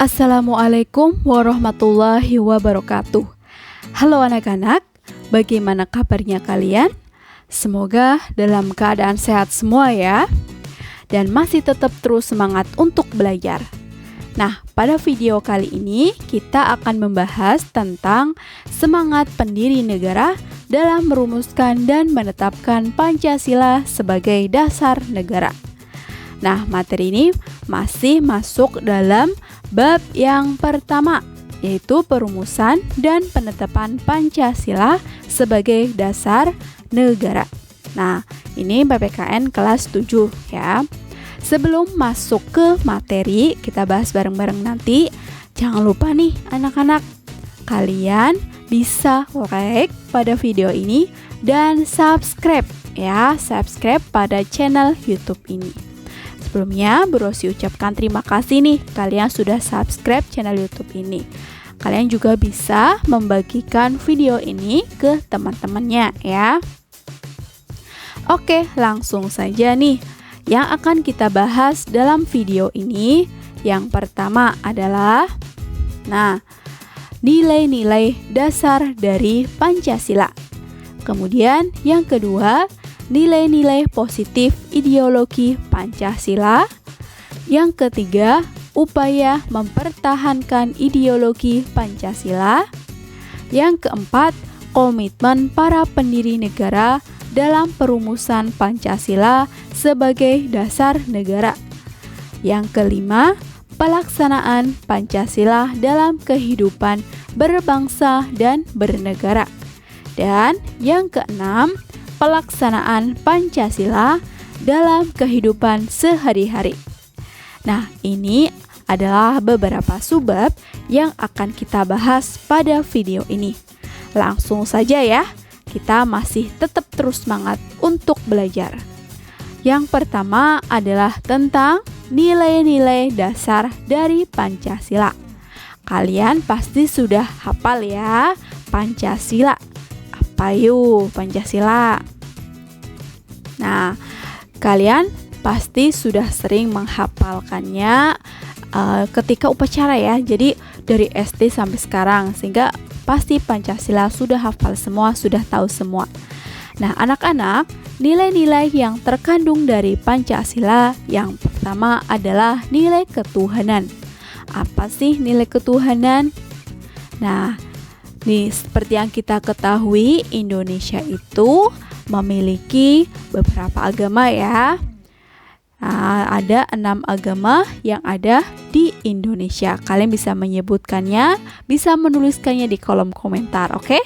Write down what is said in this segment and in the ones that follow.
Assalamualaikum warahmatullahi wabarakatuh. Halo anak-anak, bagaimana kabarnya kalian? Semoga dalam keadaan sehat semua ya, dan masih tetap terus semangat untuk belajar. Nah, pada video kali ini kita akan membahas tentang semangat pendiri negara dalam merumuskan dan menetapkan Pancasila sebagai dasar negara. Nah, materi ini masih masuk dalam bab yang pertama, yaitu perumusan dan penetapan Pancasila sebagai dasar negara. Nah, ini PPKN kelas 7 ya. Sebelum masuk ke materi, kita bahas bareng-bareng nanti. Jangan lupa nih anak-anak, kalian bisa like pada video ini dan subscribe ya, subscribe pada channel YouTube ini. Sebelumnya, Bu Rosi ucapkan terima kasih nih kalian sudah subscribe channel YouTube ini. Kalian juga bisa membagikan video ini ke teman-temannya ya. Oke, langsung saja nih. Yang akan kita bahas dalam video ini, yang pertama adalah nilai-nilai dasar dari Pancasila. Kemudian yang kedua, nilai-nilai positif ideologi Pancasila. Yang ketiga, upaya mempertahankan ideologi Pancasila. Yang keempat, komitmen para pendiri negara dalam perumusan Pancasila sebagai dasar negara. Yang kelima, pelaksanaan Pancasila dalam kehidupan berbangsa dan bernegara. Dan yang keenam, pelaksanaan Pancasila dalam kehidupan sehari-hari. Nah, ini adalah beberapa subbab yang akan kita bahas pada video ini. Langsung saja ya, kita masih tetap terus semangat untuk belajar. Yang pertama adalah tentang nilai-nilai dasar dari Pancasila. Kalian pasti sudah hafal ya Pancasila. Apa yuk Pancasila? Nah, kalian pasti sudah sering menghafalkannya ketika upacara ya. Jadi dari SD sampai sekarang, sehingga pasti Pancasila sudah hafal semua, sudah tahu semua. Nah, anak-anak, nilai-nilai yang terkandung dari Pancasila yang pertama adalah nilai ketuhanan. Apa sih nilai ketuhanan? Nah, seperti yang kita ketahui, Indonesia itu memiliki beberapa agama ya. Nah, ada 6 agama yang ada di Indonesia. Kalian bisa menyebutkannya, bisa menuliskannya di kolom komentar, oke?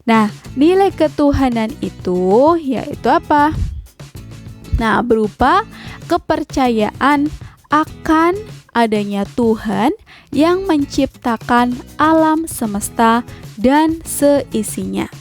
Nah, nilai ketuhanan itu yaitu apa? Nah, berupa kepercayaan akan adanya Tuhan yang menciptakan alam semesta dan seisinya.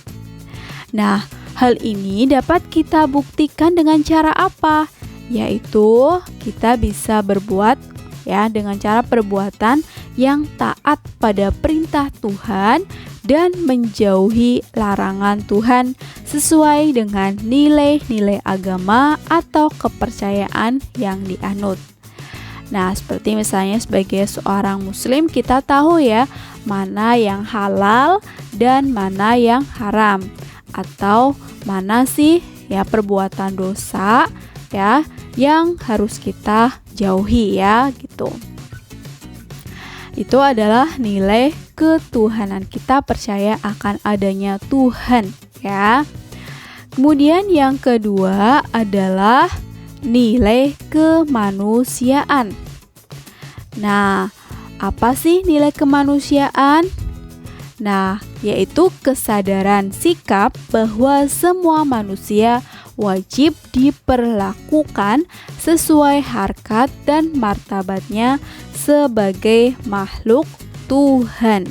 Nah, hal ini dapat kita buktikan dengan cara apa? Yaitu kita bisa berbuat ya dengan cara perbuatan yang taat pada perintah Tuhan dan menjauhi larangan Tuhan sesuai dengan nilai-nilai agama atau kepercayaan yang dianut. Nah, seperti misalnya sebagai seorang muslim kita tahu ya mana yang halal dan mana yang haram, atau mana sih ya perbuatan dosa ya yang harus kita jauhi ya gitu. Itu adalah nilai ketuhanan, kita percaya akan adanya Tuhan ya. Kemudian yang kedua adalah nilai kemanusiaan. Nah, apa sih nilai kemanusiaan? Nah, yaitu kesadaran sikap bahwa semua manusia wajib diperlakukan sesuai harkat dan martabatnya sebagai makhluk Tuhan.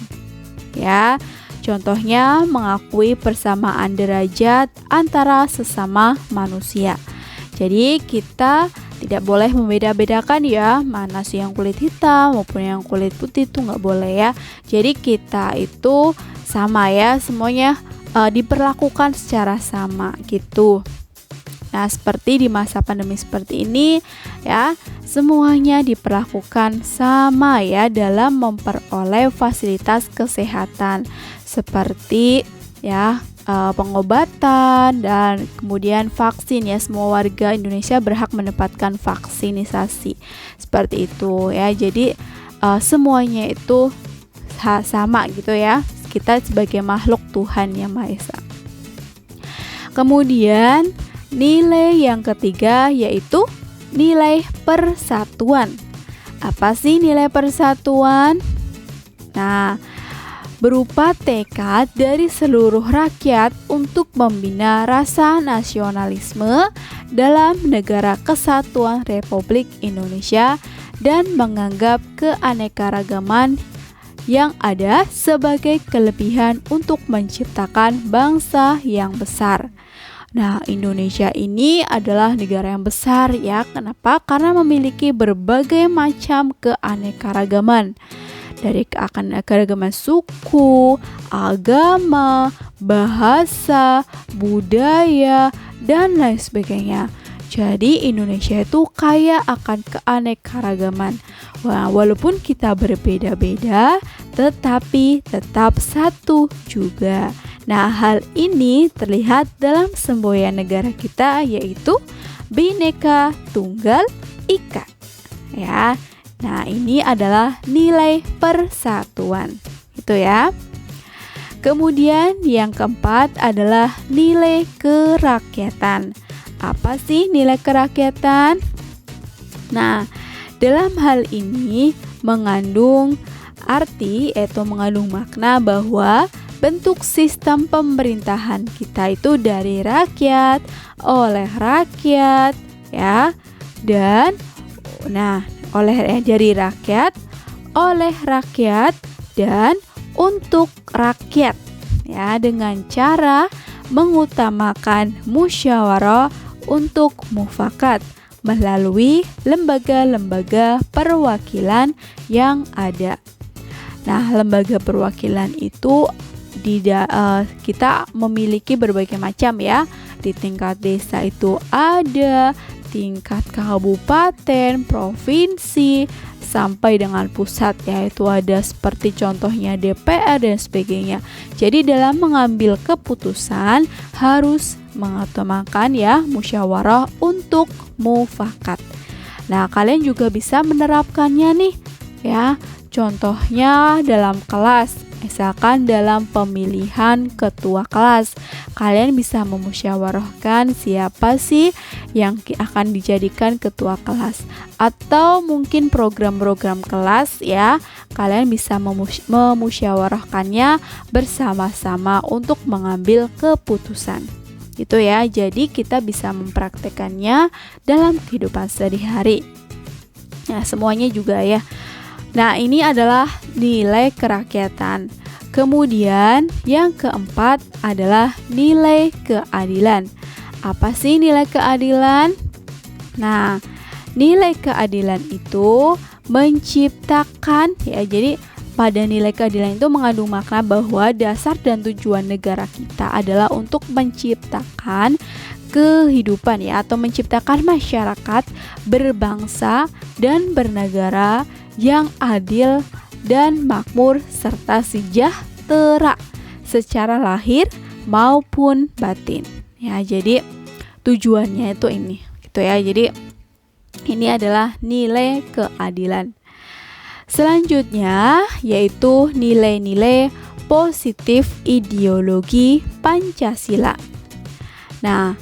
Ya, contohnya mengakui persamaan derajat antara sesama manusia. Jadi kita tidak boleh membeda-bedakan ya, mana sih yang kulit hitam maupun yang kulit putih, itu nggak boleh ya. Jadi kita itu sama ya, semuanya diperlakukan secara sama gitu. Nah, seperti di masa pandemi seperti ini ya, semuanya diperlakukan sama ya dalam memperoleh fasilitas kesehatan seperti ya pengobatan dan kemudian vaksin ya. Semua warga Indonesia berhak mendapatkan vaksinisasi. Seperti itu ya. Jadi semuanya itu sama gitu ya. Kita sebagai makhluk Tuhan Yang Maha Esa. Kemudian nilai yang ketiga yaitu nilai persatuan. Apa sih nilai persatuan? Nah, berupa tekad dari seluruh rakyat untuk membina rasa nasionalisme dalam negara kesatuan Republik Indonesia dan menganggap keanekaragaman yang ada sebagai kelebihan untuk menciptakan bangsa yang besar. Nah, Indonesia ini adalah negara yang besar ya. Kenapa? Karena memiliki berbagai macam keanekaragaman. Dari keanekaragaman suku, agama, bahasa, budaya, dan lain sebagainya. Jadi Indonesia itu kaya akan keanekaragaman. Walaupun kita berbeda-beda, tetapi tetap satu juga. Nah, hal ini terlihat dalam semboyan negara kita, yaitu Bhinneka Tunggal Ika. Ya. Nah, ini adalah nilai persatuan. Itu ya. Kemudian yang keempat adalah nilai kerakyatan. Apa sih nilai kerakyatan? Nah, dalam hal ini mengandung arti atau mengandung makna bahwa bentuk sistem pemerintahan kita itu dari rakyat, oleh rakyat, ya. Dan dari rakyat, oleh rakyat, dan untuk rakyat, ya, dengan cara mengutamakan musyawarah untuk mufakat melalui lembaga-lembaga perwakilan yang ada. Nah, lembaga perwakilan itu kita memiliki berbagai macam ya. Di tingkat desa itu ada, tingkat kabupaten, provinsi, sampai dengan pusat, yaitu ada seperti contohnya DPR dan sebagainya. Jadi dalam mengambil keputusan harus mengutamakan ya musyawarah untuk mufakat. Nah, kalian juga bisa menerapkannya nih ya. Contohnya dalam kelas, misalkan dalam pemilihan ketua kelas, kalian bisa memusyawarahkan siapa sih yang akan dijadikan ketua kelas. Atau mungkin program-program kelas ya, kalian bisa memusyawarahkannya bersama-sama untuk mengambil keputusan. Gitu ya, jadi kita bisa mempraktekannya dalam kehidupan sehari-hari. Nah, semuanya juga ya. Nah, ini adalah nilai kerakyatan. Kemudian yang keempat adalah nilai keadilan. Apa sih nilai keadilan? Nah, nilai keadilan itu menciptakan ya, jadi pada nilai keadilan itu mengandung makna bahwa dasar dan tujuan negara kita adalah untuk menciptakan kehidupan ya, atau menciptakan masyarakat berbangsa dan bernegara yang adil dan makmur serta sejahtera secara lahir maupun batin. Ya, jadi tujuannya itu ini, gitu ya. Jadi ini adalah nilai keadilan. Selanjutnya yaitu nilai-nilai positif ideologi Pancasila. Nah,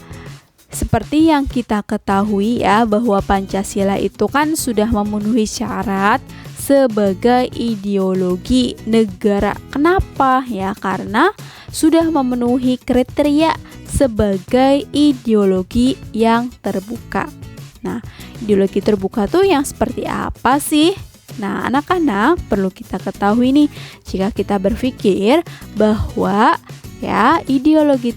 seperti yang kita ketahui ya, bahwa Pancasila itu kan sudah memenuhi syarat sebagai ideologi negara. Kenapa? Ya, karena sudah memenuhi kriteria sebagai ideologi yang terbuka. Nah, ideologi terbuka tuh yang seperti apa sih? Nah, anak-anak perlu kita ketahui nih, jika kita berpikir bahwa ya ideologi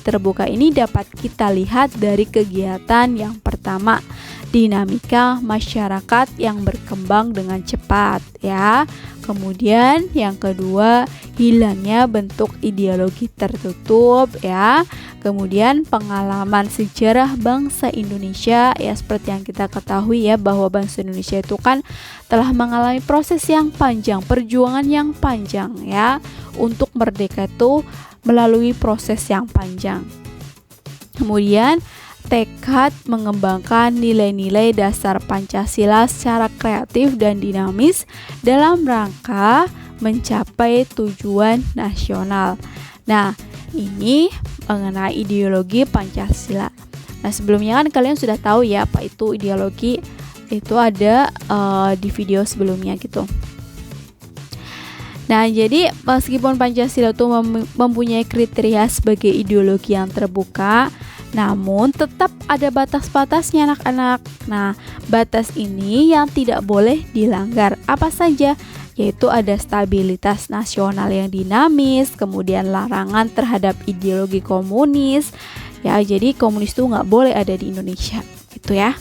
terbuka ini dapat kita lihat dari kegiatan yang pertama, dinamika masyarakat yang berkembang dengan cepat ya. Kemudian yang kedua, hilangnya bentuk ideologi tertutup ya. Kemudian pengalaman sejarah bangsa Indonesia ya, seperti yang kita ketahui ya, bahwa bangsa Indonesia itu kan telah mengalami proses yang panjang, perjuangan yang panjang ya, untuk merdeka itu melalui proses yang panjang. Kemudian tekad mengembangkan nilai-nilai dasar Pancasila secara kreatif dan dinamis dalam rangka mencapai tujuan nasional. Nah, ini mengenai ideologi Pancasila. Nah, sebelumnya kan kalian sudah tahu ya apa itu ideologi, itu ada di video sebelumnya gitu. Nah, jadi meskipun Pancasila itu mempunyai kriteria sebagai ideologi yang terbuka, namun tetap ada batas-batasnya anak-anak. Nah, batas ini yang tidak boleh dilanggar apa saja, yaitu ada stabilitas nasional yang dinamis, kemudian larangan terhadap ideologi komunis. Ya, jadi komunis itu nggak boleh ada di Indonesia, gitu ya.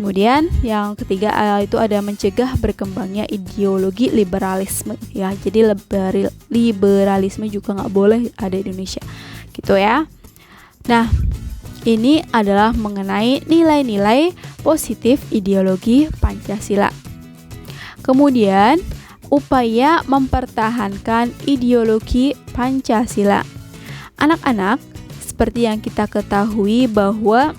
Kemudian yang ketiga itu ada mencegah berkembangnya ideologi liberalisme. Ya, jadi liberalisme juga nggak boleh ada di Indonesia, gitu ya. Nah, ini adalah mengenai nilai-nilai positif ideologi Pancasila. Kemudian, upaya mempertahankan ideologi Pancasila. Anak-anak, seperti yang kita ketahui bahwa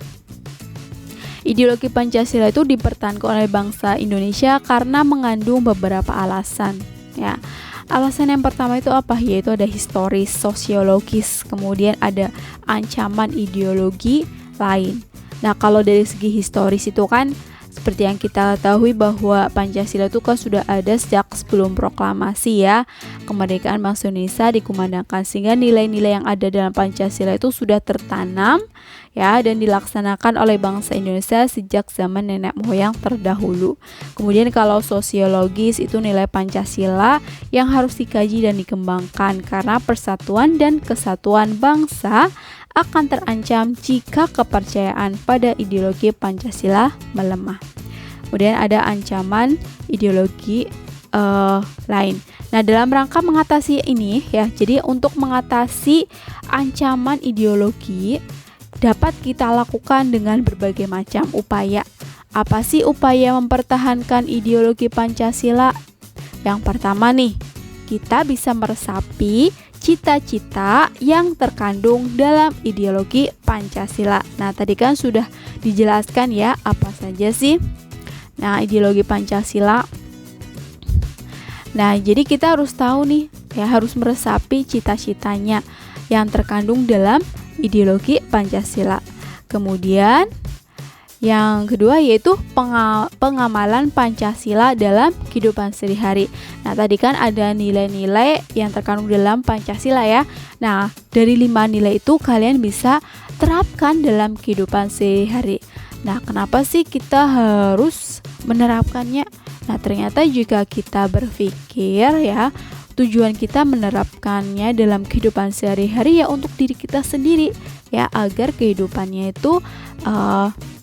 ideologi Pancasila itu dipertahankan oleh bangsa Indonesia karena mengandung beberapa alasan ya. Alasan yang pertama itu apa? Yaitu ada historis, sosiologis, kemudian ada ancaman ideologi lain. Nah, kalau dari segi historis itu kan seperti yang kita ketahui bahwa Pancasila itu kan sudah ada sejak sebelum proklamasi ya, kemerdekaan bangsa Indonesia dikumandangkan, sehingga nilai-nilai yang ada dalam Pancasila itu sudah tertanam ya dan dilaksanakan oleh bangsa Indonesia sejak zaman nenek moyang terdahulu. Kemudian kalau sosiologis itu nilai Pancasila yang harus dikaji dan dikembangkan karena persatuan dan kesatuan bangsa akan terancam jika kepercayaan pada ideologi Pancasila melemah. Kemudian ada ancaman ideologi lain. Nah, dalam rangka mengatasi ini ya, jadi untuk mengatasi ancaman ideologi dapat kita lakukan dengan berbagai macam upaya. Apa sih upaya mempertahankan ideologi Pancasila? Yang pertama nih, kita bisa meresapi cita-cita yang terkandung dalam ideologi Pancasila. Nah, tadi kan sudah dijelaskan ya apa saja sih ideologi Pancasila. Nah, jadi kita harus tahu nih ya, harus meresapi cita-citanya yang terkandung dalam ideologi Pancasila. Kemudian yang kedua yaitu pengamalan Pancasila dalam kehidupan sehari-hari. Nah, tadi kan ada nilai-nilai yang terkandung dalam Pancasila ya. Nah, dari 5 nilai itu kalian bisa terapkan dalam kehidupan sehari-hari. Nah, kenapa sih kita harus menerapkannya? Nah, ternyata jika kita berpikir ya, tujuan kita menerapkannya dalam kehidupan sehari-hari ya untuk diri kita sendiri ya, agar kehidupannya itu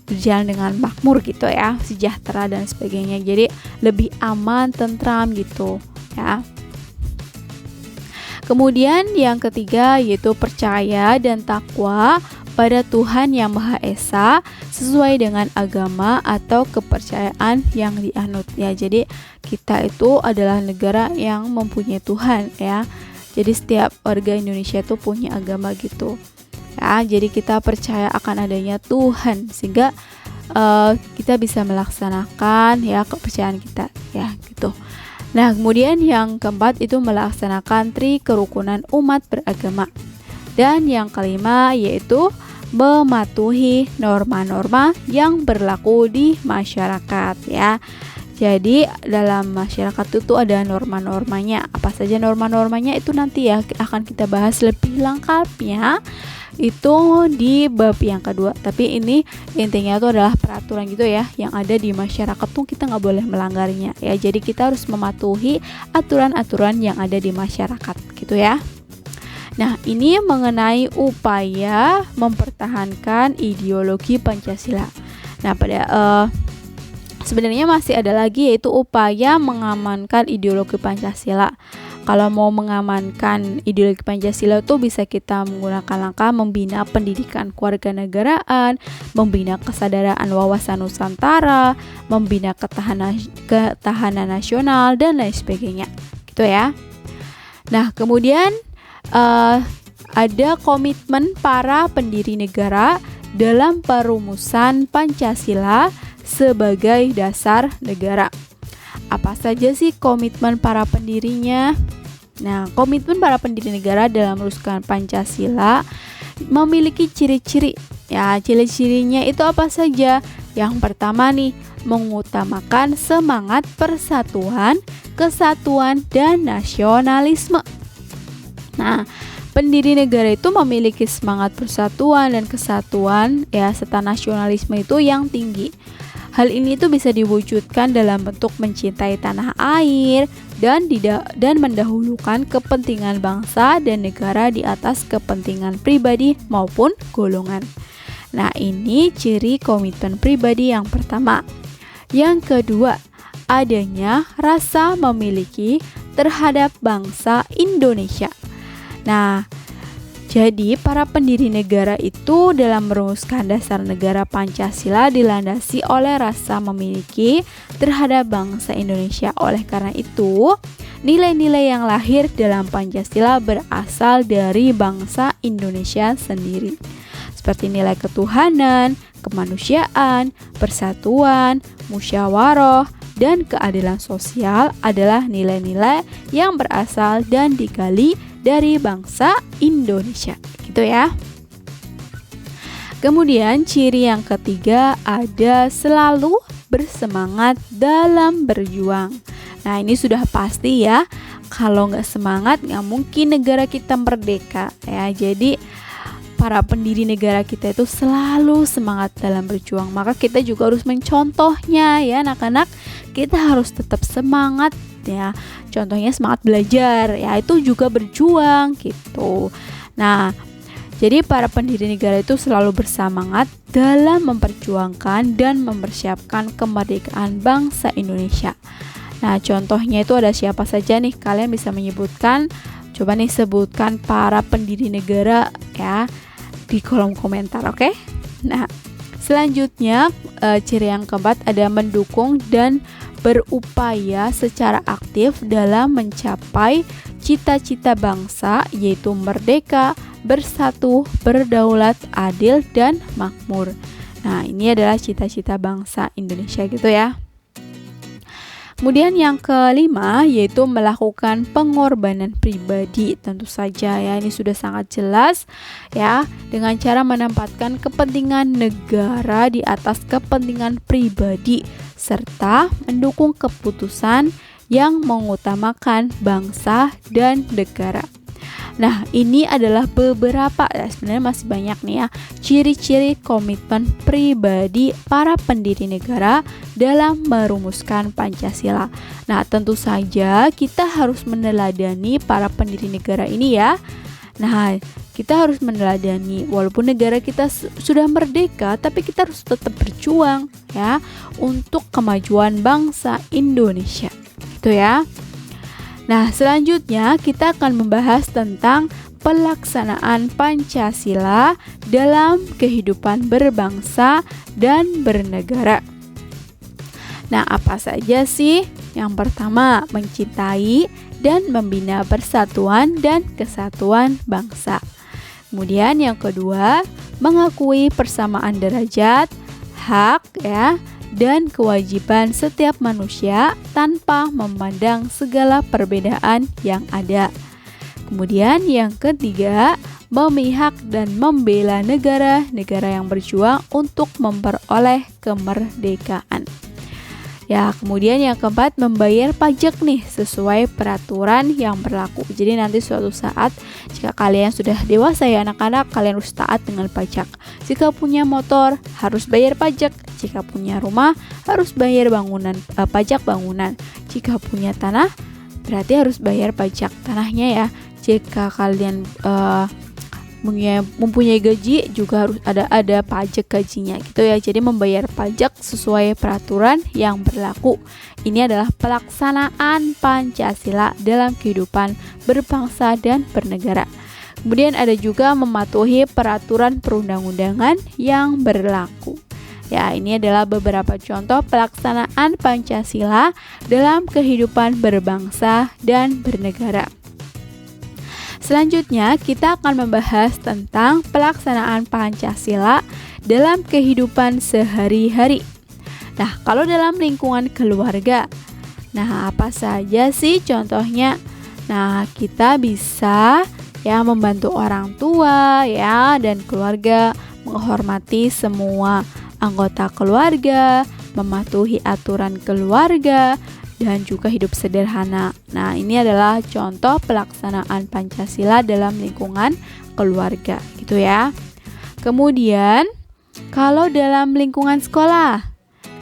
berjalan dengan makmur gitu ya, sejahtera dan sebagainya. Jadi lebih aman, tentram gitu ya. Kemudian yang ketiga yaitu percaya dan takwa pada Tuhan Yang Maha Esa sesuai dengan agama atau kepercayaan yang dianut ya. Jadi kita itu adalah negara yang mempunyai Tuhan ya. Jadi setiap warga Indonesia itu punya agama gitu ya. Jadi kita percaya akan adanya Tuhan sehingga kita bisa melaksanakan ya kepercayaan kita ya gitu. Nah, kemudian yang keempat itu melaksanakan tri kerukunan umat beragama. Dan yang kelima yaitu mematuhi norma-norma yang berlaku di masyarakat ya. Jadi dalam masyarakat itu ada norma-normanya. Apa saja norma-normanya itu nanti ya akan kita bahas lebih lengkapnya itu di bab yang kedua. Tapi ini intinya itu adalah peraturan gitu ya yang ada di masyarakat tuh kita nggak boleh melanggarnya ya. Jadi kita harus mematuhi aturan-aturan yang ada di masyarakat gitu ya. Nah, ini mengenai upaya mempertahankan ideologi Pancasila. Nah, sebenarnya masih ada lagi yaitu upaya mengamankan ideologi Pancasila. kalau mau mengamankan ideologi Pancasila itu bisa kita menggunakan langkah membina pendidikan kewarganegaraan, membina kesadaran wawasan Nusantara, membina ketahanan nasional dan lain sebagainya. Gitu ya. Nah, kemudian ada komitmen para pendiri negara dalam perumusan Pancasila sebagai dasar negara. Apa saja sih komitmen para pendirinya? Nah, komitmen para pendiri negara dalam merumuskan Pancasila memiliki ciri-ciri. Ya, ciri-cirinya itu apa saja? Yang pertama nih, mengutamakan semangat persatuan, kesatuan, dan nasionalisme. Nah, pendiri negara itu memiliki semangat persatuan dan kesatuan ya serta nasionalisme itu yang tinggi. Hal ini tuh bisa diwujudkan dalam bentuk mencintai tanah air dan mendahulukan kepentingan bangsa dan negara di atas kepentingan pribadi maupun golongan. Nah, ini ciri komitmen pribadi yang pertama. Yang kedua, adanya rasa memiliki terhadap bangsa Indonesia. Nah, jadi para pendiri negara itu dalam merumuskan dasar negara Pancasila dilandasi oleh rasa memiliki terhadap bangsa Indonesia. Oleh karena itu, nilai-nilai yang lahir dalam Pancasila berasal dari bangsa Indonesia sendiri. Seperti nilai ketuhanan, kemanusiaan, persatuan, musyawarah, dan keadilan sosial adalah nilai-nilai yang berasal dan digali dari bangsa Indonesia, gitu ya. Kemudian ciri yang ketiga ada selalu bersemangat dalam berjuang. Nah, ini sudah pasti ya, kalau nggak semangat nggak mungkin negara kita merdeka ya. Jadi para pendiri negara kita itu selalu semangat dalam berjuang. Maka kita juga harus mencontohnya ya anak-anak. Kita harus tetap semangat ya. Contohnya semangat belajar ya, itu juga berjuang gitu. Nah, jadi para pendiri negara itu selalu bersemangat dalam memperjuangkan dan mempersiapkan kemerdekaan bangsa Indonesia. Nah, contohnya itu ada siapa saja nih? Kalian bisa menyebutkan. Coba nih sebutkan para pendiri negara ya di kolom komentar, oke? Nah, selanjutnya ciri yang keempat ada mendukung dan berupaya secara aktif dalam mencapai cita-cita bangsa, yaitu merdeka, bersatu, berdaulat, adil, dan makmur. Nah, ini adalah cita-cita bangsa Indonesia gitu ya. Kemudian yang kelima yaitu melakukan pengorbanan pribadi. Tentu saja ya, ini sudah sangat jelas ya, dengan cara menempatkan kepentingan negara di atas kepentingan pribadi serta mendukung keputusan yang mengutamakan bangsa dan negara. Nah, ini adalah beberapa, sebenarnya masih banyak nih ya, ciri-ciri komitmen pribadi para pendiri negara dalam merumuskan Pancasila. Nah, tentu saja kita harus meneladani para pendiri negara ini ya. Nah, kita harus meneladani, walaupun negara kita sudah merdeka, tapi kita harus tetap berjuang ya untuk kemajuan bangsa Indonesia. Gitu ya. Nah, selanjutnya kita akan membahas tentang pelaksanaan Pancasila dalam kehidupan berbangsa dan bernegara. Nah, apa saja sih? Yang pertama, mencintai dan membina persatuan dan kesatuan bangsa. Kemudian yang kedua, mengakui persamaan derajat, hak ya, dan kewajiban setiap manusia tanpa memandang segala perbedaan yang ada. Kemudian yang ketiga, memihak dan membela negara-negara yang berjuang untuk memperoleh kemerdekaan. Ya, kemudian yang keempat, membayar pajak nih sesuai peraturan yang berlaku. Jadi nanti suatu saat jika kalian sudah dewasa ya anak-anak, kalian harus taat dengan pajak. Jika punya motor harus bayar pajak, jika punya rumah harus bayar pajak bangunan. Jika punya tanah berarti harus bayar pajak tanahnya ya. Jika kalian mempunyai gaji juga harus ada pajak gajinya gitu ya. Jadi membayar pajak sesuai peraturan yang berlaku. Ini adalah pelaksanaan Pancasila dalam kehidupan berbangsa dan bernegara. Kemudian ada juga mematuhi peraturan perundang-undangan yang berlaku. Ya, ini adalah beberapa contoh pelaksanaan Pancasila dalam kehidupan berbangsa dan bernegara. Selanjutnya, kita akan membahas tentang pelaksanaan Pancasila dalam kehidupan sehari-hari. Nah, kalau dalam lingkungan keluarga, nah apa saja sih contohnya? Nah, kita bisa ya membantu orang tua ya dan keluarga, menghormati semua anggota keluarga, mematuhi aturan keluarga, dan juga hidup sederhana. Nah, ini adalah contoh pelaksanaan Pancasila dalam lingkungan keluarga, gitu ya. Kemudian, kalau dalam lingkungan sekolah.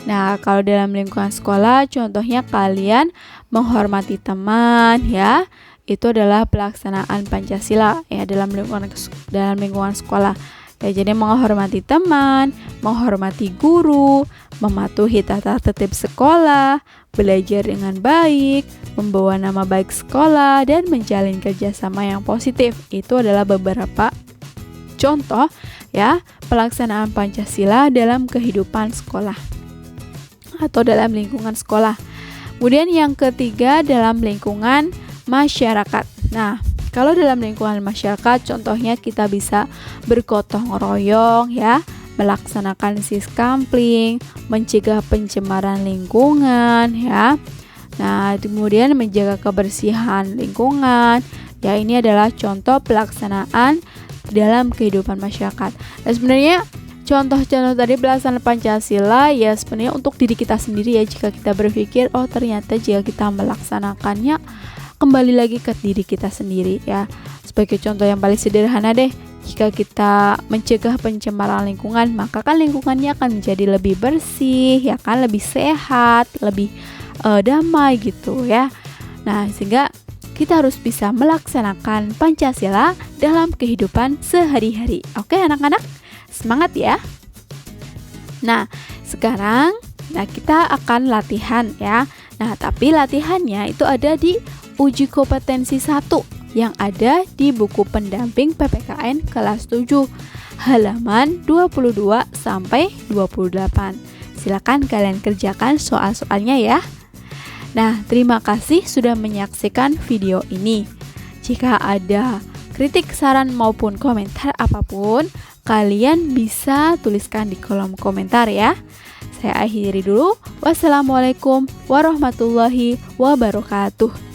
Nah, kalau dalam lingkungan sekolah, contohnya kalian menghormati teman, ya. Itu adalah pelaksanaan Pancasila ya dalam lingkungan sekolah. Ya, jadi menghormati teman, menghormati guru, mematuhi tata tertib sekolah, belajar dengan baik, membawa nama baik sekolah, dan menjalin kerjasama yang positif. Itu adalah beberapa contoh ya pelaksanaan Pancasila dalam kehidupan sekolah atau dalam lingkungan sekolah. Kemudian yang ketiga dalam lingkungan masyarakat. Nah, kalau dalam lingkungan masyarakat, contohnya kita bisa bergotong royong ya, melaksanakan siskampling, mencegah pencemaran lingkungan ya. Nah, kemudian menjaga kebersihan lingkungan. Ya, ini adalah contoh pelaksanaan dalam kehidupan masyarakat. Dan sebenarnya contoh-contoh tadi pelaksanaan Pancasila ya sebenarnya untuk diri kita sendiri ya, jika kita berpikir oh ternyata jika kita melaksanakannya kembali lagi ke diri kita sendiri ya. Sebagai contoh yang paling sederhana deh, jika kita mencegah pencemaran lingkungan, maka kan lingkungannya akan menjadi lebih bersih, ya kan, lebih sehat, lebih damai gitu ya. Nah, sehingga kita harus bisa melaksanakan Pancasila dalam kehidupan sehari-hari. Oke, anak-anak, semangat ya. Nah, sekarang kita akan latihan ya. Nah, tapi latihannya itu ada di uji kompetensi 1 yang ada di buku pendamping PPKN kelas 7 halaman 22 sampai 28. Silakan kalian kerjakan soal-soalnya ya. Nah, terima kasih sudah menyaksikan video ini. Jika ada kritik, saran maupun komentar apapun, kalian bisa tuliskan di kolom komentar ya. Saya akhiri dulu. Wassalamualaikum warahmatullahi wabarakatuh.